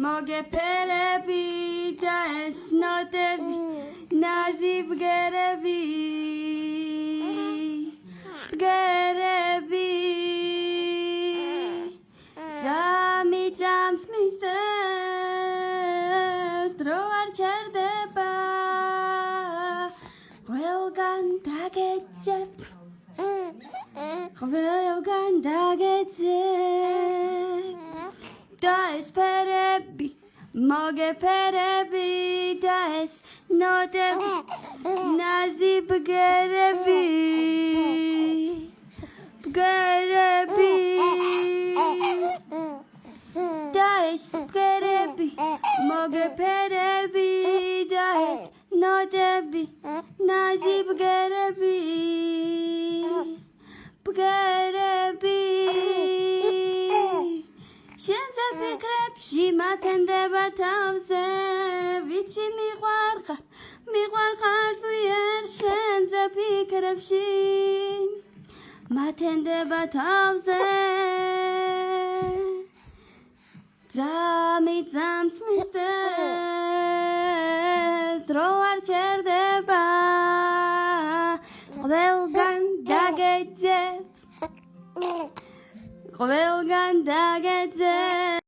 მოგეფერები და ეს ნოტები ნაზი ბგერები ბგერები ძამიწამს მისდევს დრო არ ჩერდება ყველგან დაგეძებ ყველგან დაგეძებ და ეს ფერები მოგეფერები და ეს ნოტები ნაზი ბგერები ბგერები და ეს ბგერები მოგეფერები და ეს ნოტები ნაზი ბგერები ბგერები შენზე ფიქრებში მათენდება თავზე ვიცი მიყვარხარ ძლიერ შენზე ფიქრებში მათენდება თავზე ძამიწამს მისდევს დრო არ ჩერდება ყველგან დაგეძებ ყველგან დაგეძებ